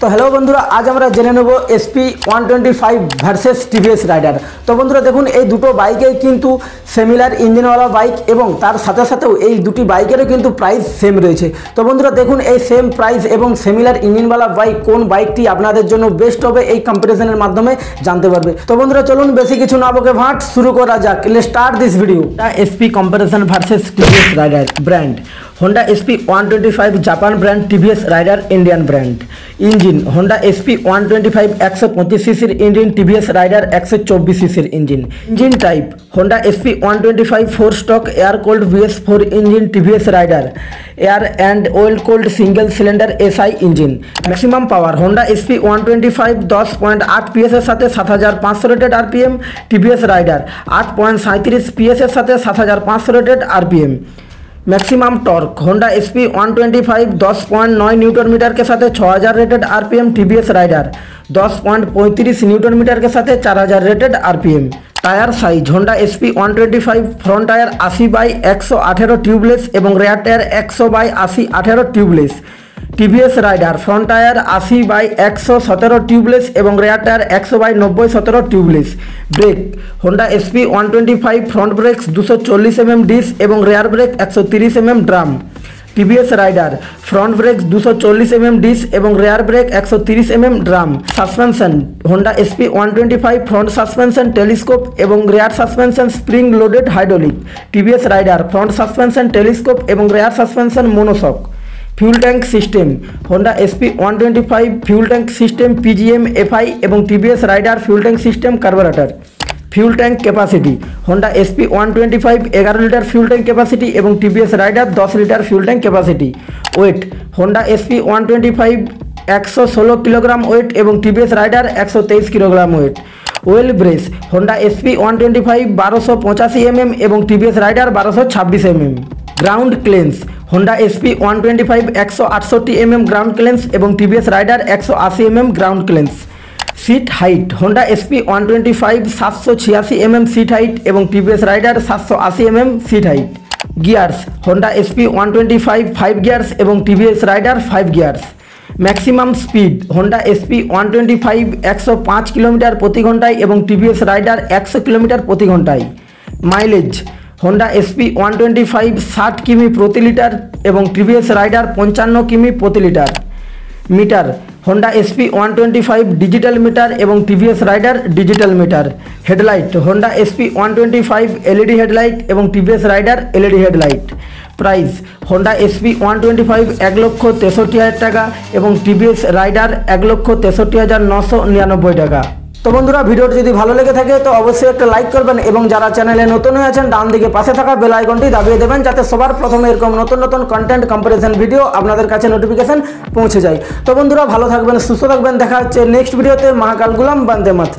तो हेलो बंधुरा आज আমরা জেনে নেব SP 125 ভার্সেস টিভিএস রাইডার। তো বন্ধুরা দেখুন এই দুটো বাইকে কিন্তু সিমিলার ইঞ্জিনওয়ালা বাইক এবং তার সাথে সাথেও এই দুটি বাইকেরও কিন্তু প্রাইস সেম রয়েছে। তো বন্ধুরা দেখুন এই সেম প্রাইস এবং সিমিলার ইঞ্জিনওয়ালা বাইক কোন বাইকটি আপনাদের জন্য বেস্ট হবে এই কম্পারিজনের মাধ্যমে জানতে পারবে। তো বন্ধুরা চলুন বেশি কিছু না বকে ভাট শুরু করা যাক। Let's start this video. SP comparison versus TVS Raider brand Honda SP 125 Japan brand TVS Raider Indian brand engine Honda SP 125 125 সিসির ইঞ্জিন টিভিএস রাইডার 124 সিসির engine engine type Honda SP 125 4 stroke air cooled VS4 engine TVS Raider air and oil cooled single cylinder SI engine maximum power Honda SP 125 10.8 PS এর সাথে 7500 rated RPM TVS Raider 8.37 PS এর সাথে 7500 rated RPM maximum torque Honda SP 125 10.9 newton metre के साथ 6000 rated RPM TVS Raider 10.35 newton metre के साथ 4000 rated RPM tyre size Honda SP 125 front tyre 80/118 tubeless एवं rear tyre 100/80/18 tubeless TVS Raider front tyre 80/117 tubeless एवं rear tyre 100/90/17 tubeless brake Honda SP 125 front brakes 240 mm disc एवं rear brake 130 mm drum TVS Raider front brakes 240 mm disc एवं rear brake 130 mm drum suspension Honda SP 125 front suspension telescope एवं rear suspension spring loaded hydraulic TVS Raider front suspension telescope एवं rear suspension monoshock fuel tank system Honda SP 125 fuel tank system PGM FI एवं TVS Raider fuel tank system carburettor fuel tank capacity Honda SP 125 11 litre fuel tank capacity एवं TVS Raider 10 litre fuel tank capacity weight Honda SP 125 116 kilogram weight एवं TVS Raider 123 kilogram weight wheelbase Honda SP 125 1285 mm एवं TVS Raider 1226 mm ground clearance Honda SP 125 168 mm ground clearance एवं TVS Raider 180 mm ground clearance seat height Honda SP 125 786 mm seat height एवं TVS Raider 780 mm seat height gears Honda SP 125 5 gears एवं TVS Raider 5 gears maximum speed Honda SP 125 105 kilometre प्रति घंटाয় एवं TVS rider 100 kilometre प्रति घंटाয় mileage Honda SP 125 60 किमी प्रति litre एवं TVS rider 55 किमी प्रति litre meter Honda SP 125 digital meter एवं TVS Raider digital meter headlight Honda SP 125 LED headlight एवं TVS Raider LED headlight price Honda SP 125 1,63,000 টাকা এবং TVS রাইডার 1,63,999 টাকা। তো বন্ধুরা ভিডিওটি যদি ভালো লেগে থাকে তো অবশ্যই একটা লাইক করবেন এবং যারা চ্যানেলে নতুন হয়ে আছেন ডান দিকে পাশে থাকা বেল আইকনটি দাবিয়ে দেবেন যাতে সবার প্রথমে এরকম নতুন নতুন কন্টেন্ট কম্পারিজন ভিডিও আপনাদের কাছে নোটিফিকেশন পৌঁছে যায়। তো বন্ধুরা ভালো থাকবেন সুস্থ থাকবেন দেখা হচ্ছে নেক্সট ভিডিওতে। মহাকাল গুলাম বন্দে মাতরম।